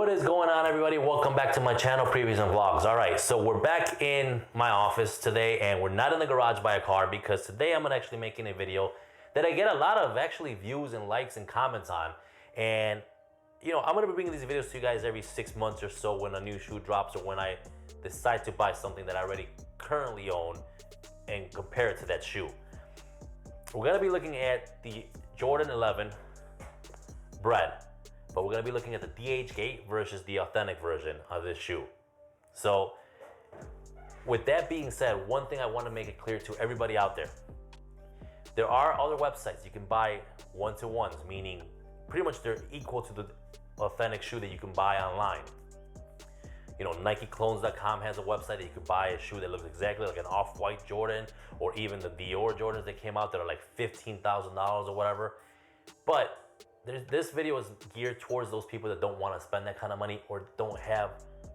What is going on, everybody? Welcome back to my channel, Previews and Vlogs. All right, so we're back in my office today, and we're not in the garage by a car because today I'm actually making a video that I get a lot of actually views and likes and comments on. And you know, I'm gonna be bringing these videos to you guys every 6 months or so when a new shoe drops or when I decide to buy something that I already currently own and compare it to that shoe. We're gonna be looking at the Jordan 11 Bred, but we're gonna be looking at the DHGate versus the authentic version of this shoe. So with that being said, one thing I want to make it clear to everybody out there, there are other websites you can buy one-to-ones, meaning pretty much they're equal to the authentic shoe that you can buy online. You know, NikeClones.com has a website that you can buy a shoe that looks exactly like an off-white Jordan, or even the Dior Jordans that came out that are like $15,000 or whatever. But this video is geared towards those people that don't want to spend that kind of money or don't have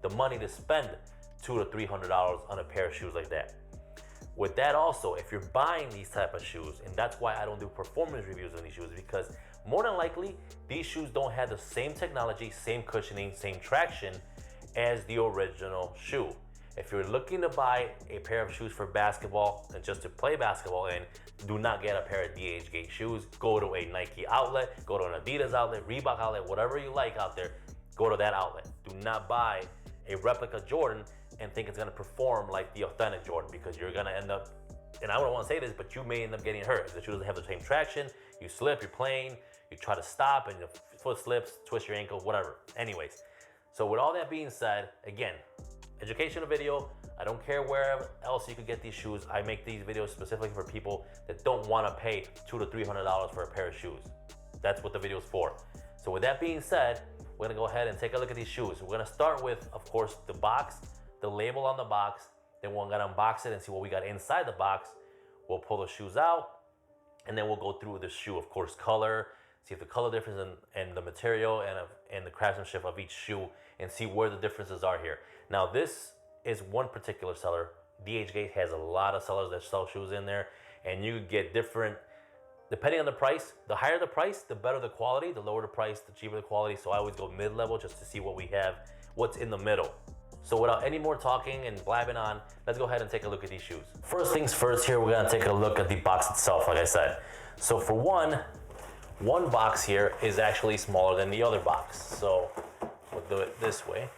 the money to spend $200 to $300 on a pair of shoes like that. With that also, if you're buying these type of shoes, and that's why I don't do performance reviews on these shoes, because more than likely, these shoes don't have the same technology, same cushioning, same traction as the original shoe. If you're looking to buy a pair of shoes for basketball and just to play basketball in, do not get a pair of DHGate shoes. Go to a Nike outlet, go to an Adidas outlet, Reebok outlet, whatever you like out there, go to that outlet. Do not buy a replica Jordan and think it's gonna perform like the authentic Jordan, because you're gonna end up, and I don't wanna say this, but you may end up getting hurt. If the shoe doesn't have the same traction, you slip, you're playing, you try to stop and your foot slips, twist your ankle, whatever. Anyways, so with all that being said, again, educational video. I don't care where else you could get these shoes. I make these videos specifically for people that don't want to pay $200 to $300 for a pair of shoes. That's what the video is for. So with that being said, we're gonna go ahead and take a look at these shoes. We're gonna start with, of course, the box, the label on the box. Then we're gonna unbox it and see what we got inside the box. We'll pull the shoes out, and then we'll go through the shoe, of course, color, see if the color difference and the material and the craftsmanship of each shoe, and see where the differences are here. Now, this is one particular seller. DHGate has a lot of sellers that sell shoes in there, and you get different, depending on the price. The higher the price, the better the quality. The lower the price, the cheaper the quality. So I always go mid-level just to see what we have, what's in the middle. So without any more talking and blabbing on, let's go ahead and take a look at these shoes. First things first here, we're gonna take a look at the box itself, like I said. So for one box here is actually smaller than the other box. So we'll do it this way.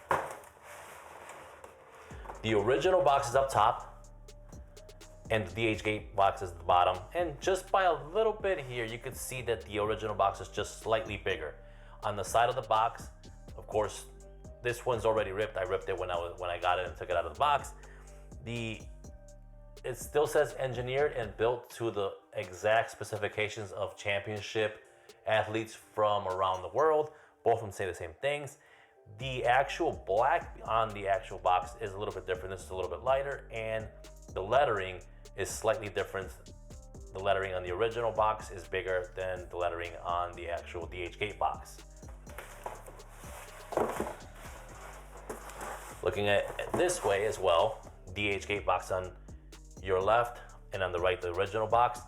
The original box is up top, and the DHGate box is at the bottom. And just by a little bit here, you can see that the original box is just slightly bigger. On the side of the box, of course, this one's already ripped. I ripped it when I got it and took it out of the box. It still says engineered and built to the exact specifications of championship athletes from around the world. Both of them say the same things. The actual black on the actual box is a little bit different. This is a little bit lighter, and the lettering is slightly different. The lettering on the original box is bigger than the lettering on the actual DHGate box. Looking at it this way as well, DHGate box on your left and on the right, the original box.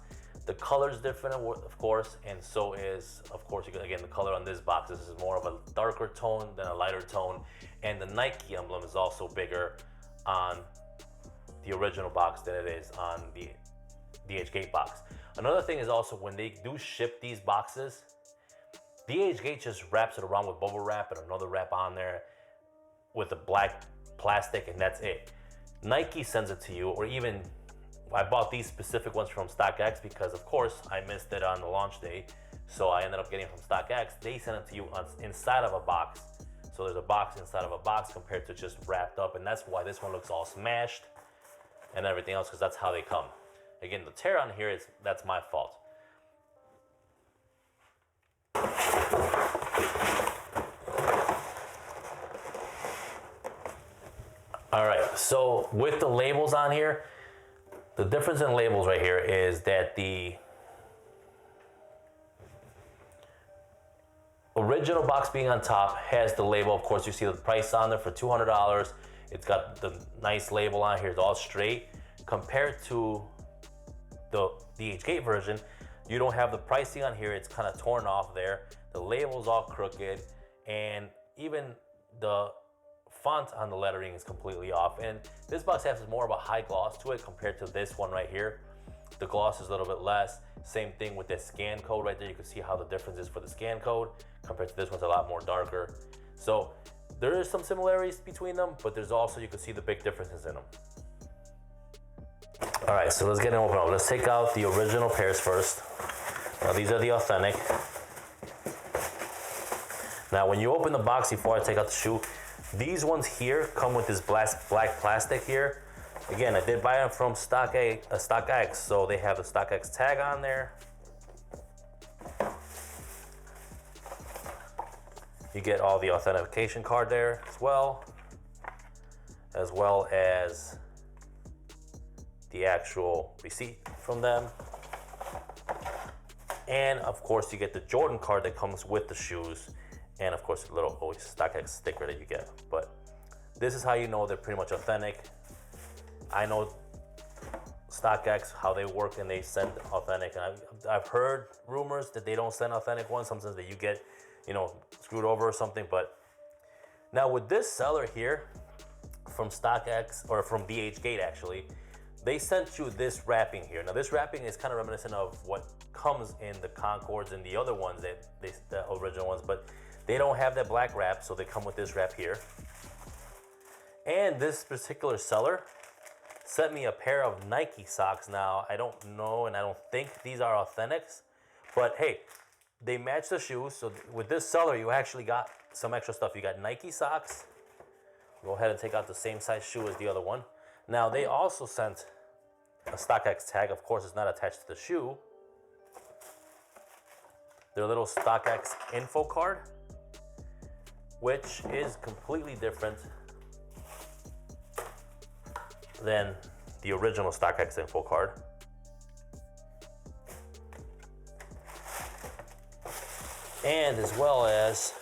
The color is different, of course, and so is, of course, again, the color on this box. This is more of a darker tone than a lighter tone, and the Nike emblem is also bigger on the original box than it is on the DHGate box. Another thing is also when they do ship these boxes, DHGate just wraps it around with bubble wrap and another wrap on there with a black plastic, and that's it. Nike sends it to you, or even I bought these specific ones from StockX because, of course, I missed it on the launch day. So I ended up getting it from StockX. They send it to you inside of a box. So there's a box inside of a box compared to just wrapped up. And that's why this one looks all smashed and everything else, because that's how they come. Again, the tear on here, that's my fault. All right, so with the labels on here, the difference in labels right here is that the original box being on top has the label. Of course, you see the price on there for $200. It's got the nice label on here. It's all straight. Compared to the DHGate version, you don't have the pricing on here. It's kind of torn off there. The label's all crooked, and even the font on the lettering is completely off. And this box has more of a high gloss to it compared to this one right here. The gloss is a little bit less. Same thing with the scan code right there. You can see how the difference is for the scan code compared to this one's a lot more darker. So there is some similarities between them, but there's also, you can see the big differences in them. All right, so let's get it open up. Let's take out the original pairs first. Now these are the authentic. Now when you open the box before I take out the shoe, these ones here come with this black plastic here. Again, I did buy them from StockX, so they have the StockX tag on there. You get all the authentication card there as well as the actual receipt from them. And of course, you get the Jordan card that comes with the shoes, and of course, a little always StockX sticker that you get. But this is how you know they're pretty much authentic. I know StockX, how they work, and they send authentic. And I've heard rumors that they don't send authentic ones, sometimes that you get, you know, screwed over or something. But now with this seller here from StockX, or from DHGate actually, they sent you this wrapping here. Now this wrapping is kind of reminiscent of what comes in the Concords and the other ones, the original ones, but they don't have that black wrap, so they come with this wrap here. And this particular seller sent me a pair of Nike socks. Now, I don't know, and I don't think these are authentics, but hey, they match the shoes. So with this seller, you actually got some extra stuff. You got Nike socks. Go ahead and take out the same size shoe as the other one. Now, they also sent a StockX tag. Of course, it's not attached to the shoe. Their little StockX info card, which is completely different than the original StockX info card. And as well as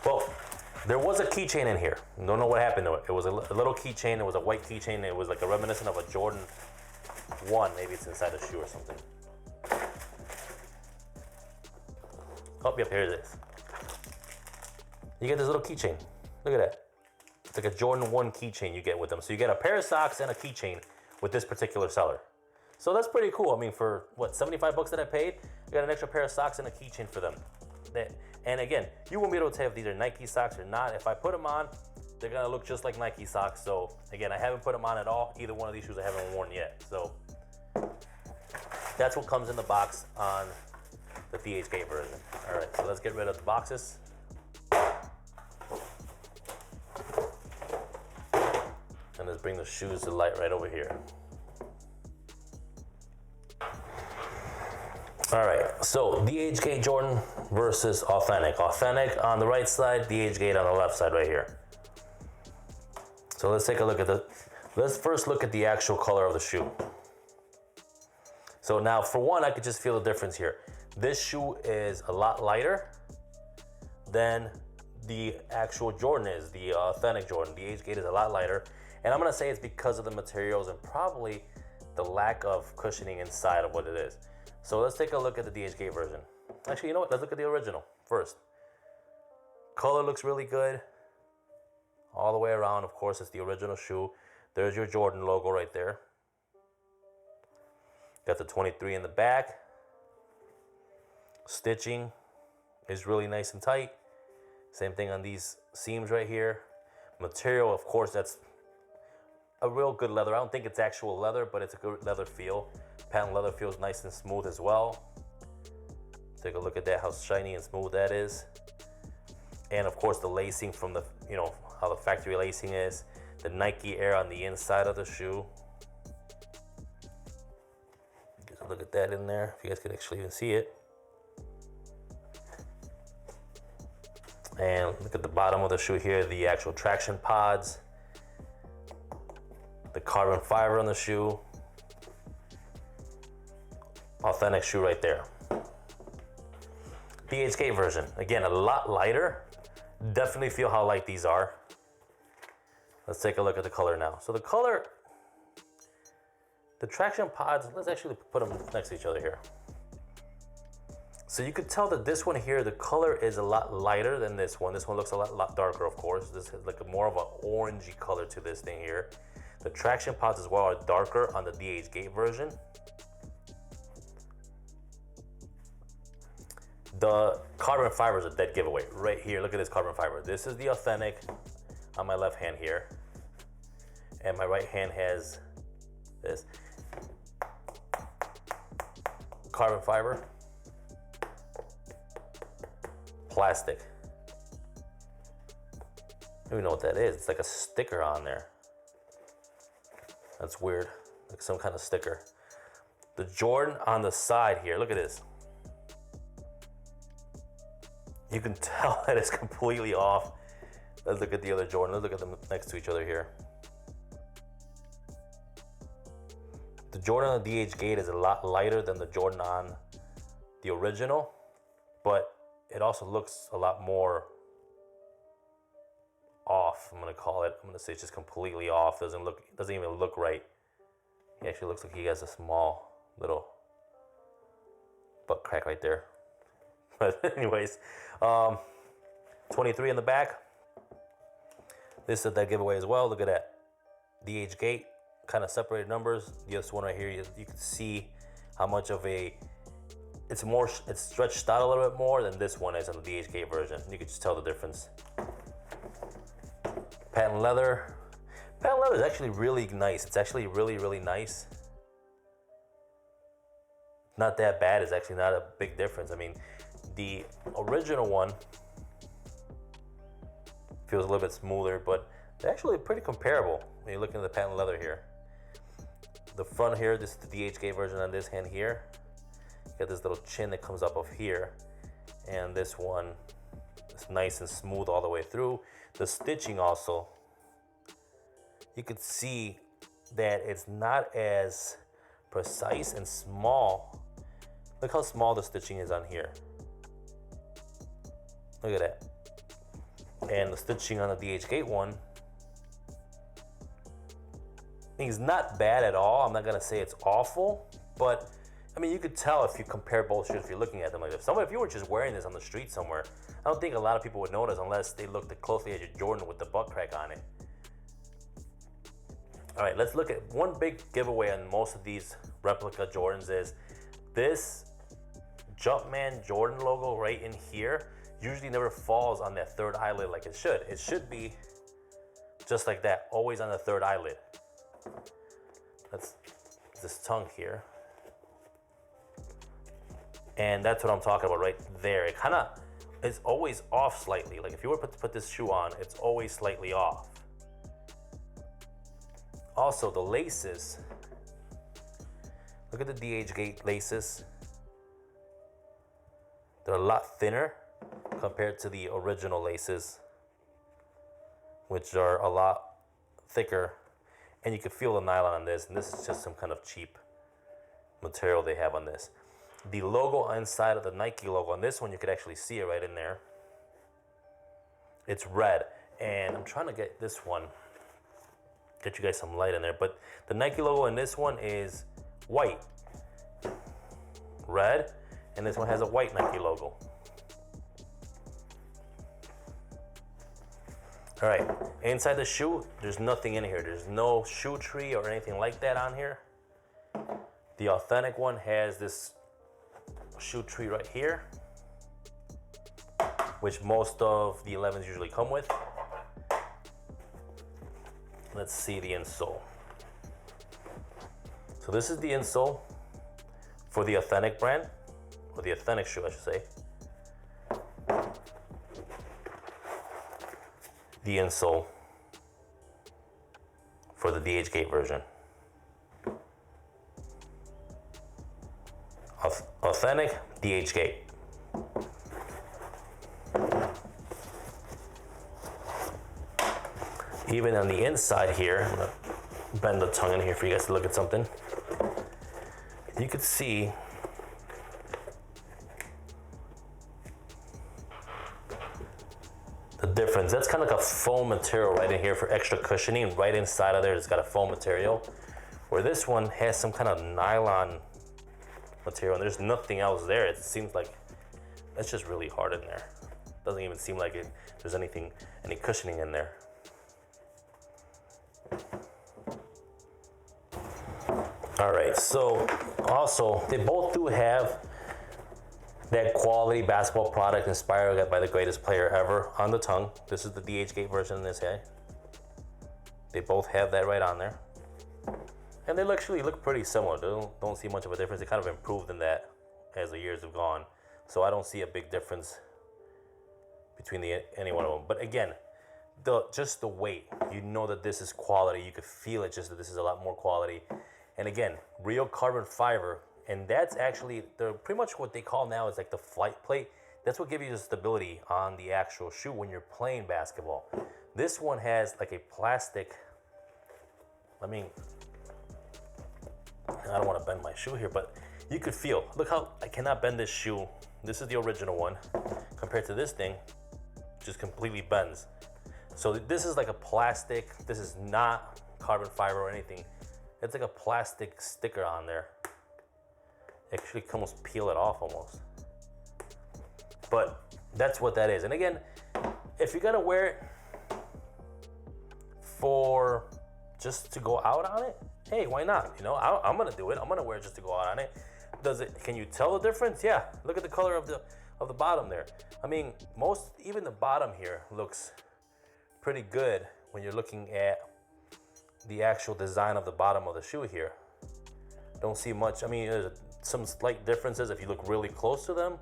well, there was a keychain in here. Don't know what happened to it. It was a little keychain. It was a white keychain. It was like a reminiscent of a Jordan 1. Maybe it's inside the shoe or something. Oh, yep, here it is. You get this little keychain. Look at that. It's like a Jordan 1 keychain you get with them. So you get a pair of socks and a keychain with this particular seller. So that's pretty cool. I mean, for what, 75 bucks that I paid, you got an extra pair of socks and a keychain for them. And again, you won't be able to tell if these are Nike socks or not. If I put them on, they're gonna look just like Nike socks. So again, I haven't put them on at all. Either one of these shoes I haven't worn yet. So that's what comes in the box on the DHGate version. All right, so let's get rid of the boxes. And let's bring the shoes to light right over here. All right, so DHGate Jordan versus authentic. Authentic on the right side, DHGate on the left side right here. So let's take a look at let's first look at the actual color of the shoe. So now for one, I could just feel the difference here. This shoe is a lot lighter than the actual Jordan is, the authentic Jordan. DHGate is a lot lighter. And I'm gonna say it's because of the materials and probably the lack of cushioning inside of what it is. So let's take a look at the DHGate version. Actually, you know what? Let's look at the original first. Color looks really good. All the way around, of course, it's the original shoe. There's your Jordan logo right there. Got the 23 in the back. Stitching is really nice and tight. Same thing on these seams right here. Material, of course, that's a real good leather. I don't think it's actual leather, but it's a good leather feel. Patent leather feels nice and smooth as well. Take a look at that, how shiny and smooth that is. And of course the lacing from the, you know, how the factory lacing is. The Nike Air on the inside of the shoe. Just look at that in there, if you guys can actually even see it. And look at the bottom of the shoe here, the actual traction pods. The carbon fiber on the shoe. Authentic shoe right there. DHGate version, again, a lot lighter. Definitely feel how light these are. Let's take a look at the color now. So the color, the traction pods, let's actually put them next to each other here. So you could tell that this one here, the color is a lot lighter than this one. This one looks a lot darker, of course. This has like more of an orangey color to this thing here. The traction pods as well are darker on the DHGate version. The carbon fiber is a dead giveaway. Right here, look at this carbon fiber. This is the authentic on my left hand here. And my right hand has this carbon fiber. Plastic. I don't even know what that is. It's like a sticker on there. That's weird, like some kind of sticker. The Jordan on the side here, look at this. You can tell that it's completely off. Let's look at the other Jordan. Let's look at them next to each other here. The Jordan on the DHGate is a lot lighter than the Jordan on the original, but it also looks a lot more off, I'm gonna call it. I'm gonna say it's just completely off. Doesn't even look right. He actually looks like he has a small little butt crack right there. But anyways, 23 in the back. This is that giveaway as well. Look at that. DHGate, kind of separated numbers. This one right here, you can see how much of a, it's stretched out a little bit more than this one is on the DHGate version. You can just tell the difference. Patent leather. Patent leather is actually really nice. It's actually really nice. Not that bad. It's actually not a big difference. I mean, the original one feels a little bit smoother, but they're actually pretty comparable when you're looking at the patent leather here. The front here, this is the DHGate version on this hand here. You got this little chin that comes up of here. And this one is nice and smooth all the way through. The stitching also, you could see that it's not as precise and small. Look how small the stitching is on here. Look at that. And the stitching on the DHGate one is not bad at all. I'm not gonna say it's awful, but I mean, you could tell if you compare both shoes, if you're looking at them like this. If you were just wearing this on the street somewhere, I don't think a lot of people would notice unless they looked closely at your Jordan with the butt crack on it. All right, let's look at one big giveaway on most of these replica Jordans is this Jumpman Jordan logo right in here usually never falls on that third eyelid like it should. It should be just like that, always on the third eyelid. That's this tongue here. And that's what I'm talking about right there. It kind of is always off slightly. Like if you were to put this shoe on, it's always slightly off. Also, the laces. Look at the DHGate laces. They're a lot thinner compared to the original laces, which are a lot thicker. And you can feel the nylon on this, and this is just some kind of cheap material they have on this. The logo inside of the Nike logo on this one, you could actually see it right in there. It's red, and I'm trying to get this one, get you guys some light in there, but the Nike logo in this one is white, red, and this one has a white Nike logo. All right, inside the shoe, there's nothing in here. There's no shoe tree or anything like that on here. The authentic one has this shoe tree right here, which most of the 11s usually come with. Let's see the insole. So this is the insole for the authentic brand, or the authentic shoe, I should say. The insole for the DHGate version. Authentic DHGate. Even on the inside here, I'm gonna bend the tongue in here for you guys to look at something. You could see the difference. That's kind of like a foam material right in here for extra cushioning. Right inside of there, it's got a foam material. Where this one has some kind of nylon material, and there's nothing else there. It seems like It's just really hard in there. Doesn't even seem like there's any cushioning in there. All right, so also they both do have that quality basketball product inspired by the greatest player ever on the tongue. This is the DHGate version in this guy. They both have that right on there. And they actually look pretty similar. They don't see much of a difference. They kind of improved in that as the years have gone. So I don't see a big difference between any one of them. But again, just the weight, you know that this is quality. You could feel it, just that this is a lot more quality. And again, real carbon fiber. And that's actually pretty much what they call now is like the flight plate. That's what gives you the stability on the actual shoe when you're playing basketball. This one has like a plastic, I don't want to bend my shoe here, but you could feel, look how I cannot bend this shoe. This is the original one compared to this thing, just completely bends. So this is like a plastic, this is not carbon fiber or anything. It's like a plastic sticker on there. Actually can almost peel it off almost. But that's what that is. And again, if you're gonna wear it for just to go out on it, hey, why not? You know, I'm gonna do it. I'm gonna wear it just to go out on it. Can you tell the difference? Yeah, look at the color of the bottom there. I mean, even the bottom here looks pretty good when you're looking at the actual design of the bottom of the shoe here. Don't see much. I mean, there's some slight differences if you look really close to them,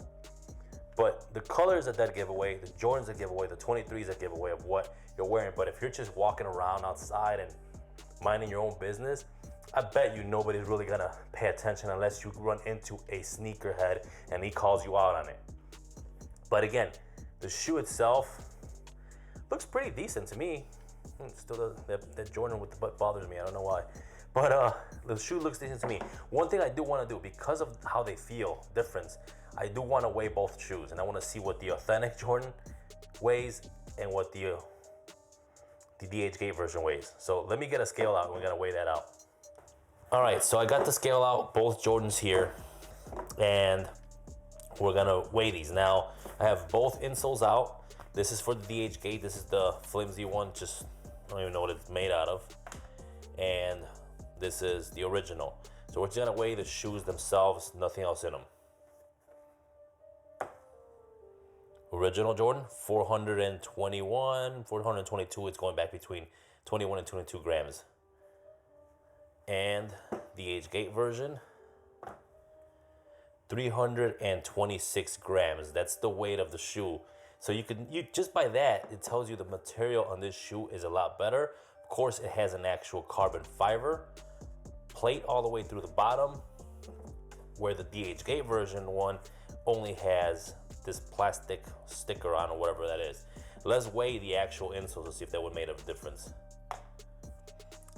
but the colors that give away, the Jordans that give away, the 23s that give away of what you're wearing. But if you're just walking around outside and minding your own business, I bet you nobody's really gonna pay attention unless you run into a sneakerhead and he calls you out on it. But again, the shoe itself looks pretty decent to me. Still, that Jordan with the butt bothers me. I don't know why. But the shoe looks decent to me. One thing I do want to do, because of how they feel, difference, I do want to weigh both shoes. And I want to see what the authentic Jordan weighs and what the DHGate version weighs. So let me get a scale out and we're going to weigh that out. All right, so I got the scale out, both Jordans here. And we're going to weigh these. Now, I have both insoles out. This is for the DHGate. This is the flimsy one. Just, I don't even know what it's made out of. And this is the original. So we're just gonna weigh the shoes themselves, nothing else in them. Original Jordan, 421, 422. It's going back between 21 and 22 grams. And the DHGate version, 326 grams. That's the weight of the shoe. So you just by that, it tells you the material on this shoe is a lot better. Of course, it has an actual carbon fiber plate all the way through the bottom, where the DHGate version one only has this plastic sticker on or whatever that is. Let's weigh the actual insoles to see if that would make a difference.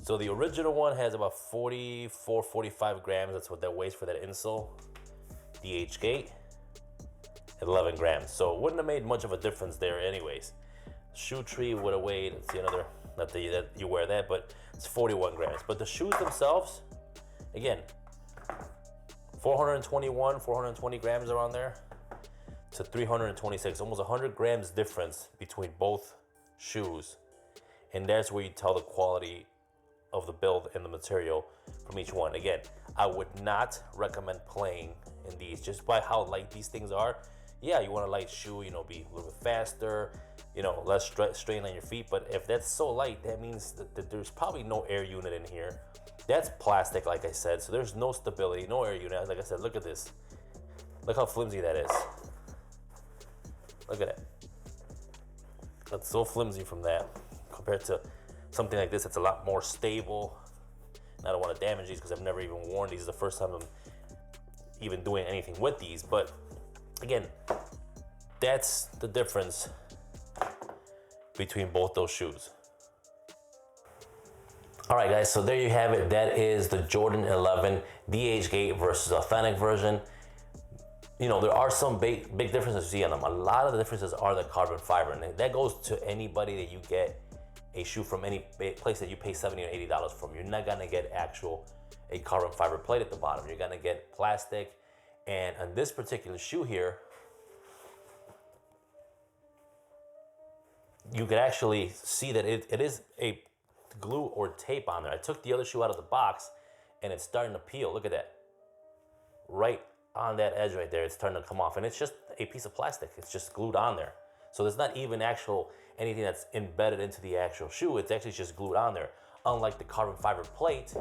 So the original one has about 44, 45 grams. That's what that weighs for that insole. DHGate, 11 grams. So it wouldn't have made much of a difference there anyways. Shoe tree would have weighed, let's see another, not that you wear that, but it's 41 grams. But the shoes themselves, again, 421, 420 grams around there to 326, almost 100 grams difference between both shoes. And that's where you tell the quality of the build and the material from each one. Again, I would not recommend playing in these just by how light these things are. Yeah, you want a light shoe, you know, be a little bit faster, you know, less strain on your feet. But if that's so light, that means that there's probably no air unit in here. That's plastic, like I said, so there's no stability, no air unit. Like I said, look at this. Look how flimsy that is. Look at it. That's so flimsy from that compared to something like this. It's a lot more stable. And I don't want to damage these because I've never even worn these. It's the first time I'm even doing anything with these. But again, that's the difference between both those shoes. All right, guys, so there you have it. That is the Jordan 11 DHGate versus authentic version. You know, there are some big differences you see on them. A lot of the differences are the carbon fiber, and that goes to anybody that you get a shoe from any place that you pay $70 or $80 from. You're not gonna get a carbon fiber plate at the bottom. You're gonna get plastic. And on this particular shoe here, you could actually see that it is a glue or tape on there. I took the other shoe out of the box and it's starting to peel. Look at that. Right on that edge right there, it's starting to come off, and it's just a piece of plastic. It's just glued on there. So there's not even actual anything that's embedded into the actual shoe. It's actually just glued on there. Unlike the carbon fiber plate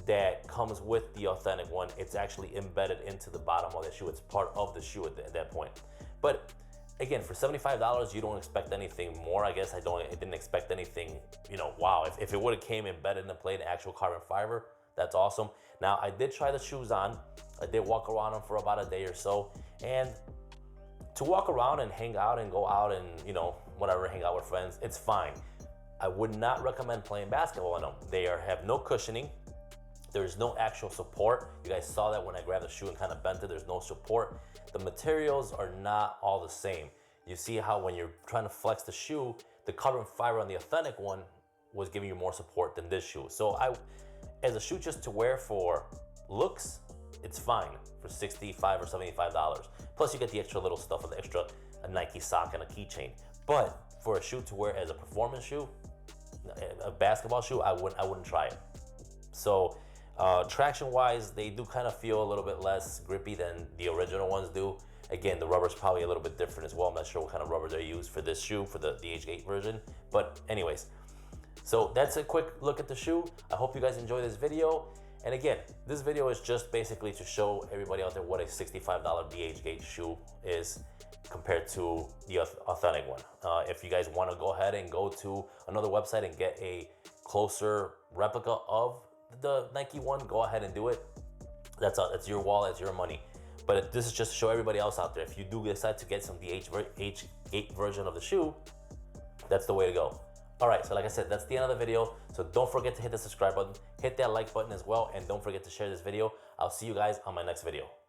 that comes with the authentic one, it's actually embedded into the bottom of the shoe. It's part of the shoe at that point. But again, for $75, you don't expect anything more. I guess I didn't expect anything, you know, wow. If it would have came embedded in the plate, actual carbon fiber, that's awesome. Now, I did try the shoes on. I did walk around them for about a day or so. And to walk around and hang out and go out and, you know, whatever, hang out with friends, it's fine. I would not recommend playing basketball in them. They have no cushioning. There's no actual support. You guys saw that when I grabbed the shoe and kind of bent it. There's no support. The materials are not all the same. You see how when you're trying to flex the shoe, the carbon fiber on the authentic one was giving you more support than this shoe. So as a shoe just to wear for looks, it's fine for $65 or $75. Plus you get the extra little stuff with the extra a Nike sock and a keychain. But for a shoe to wear as a performance shoe, a basketball shoe, I wouldn't try it. So traction wise, they do kind of feel a little bit less grippy than the original ones do. Again, the rubber's probably a little bit different as well. I'm not sure what kind of rubber they use for this shoe, for the DHGate version. But anyways, so that's a quick look at the shoe. I hope you guys enjoy this video. And again, this video is just basically to show everybody out there what a $65 DHGate shoe is compared to the authentic one. If you guys want to go ahead and go to another website and get a closer replica of the Nike one, go ahead and do it. That's your wallet, it's your money. But this is just to show everybody else out there. If you do decide to get some DHGate version of the shoe, that's the way to go. All right, so like I said, that's the end of the video. So don't forget to hit the subscribe button, hit that like button as well, and don't forget to share this video. I'll see you guys on my next video.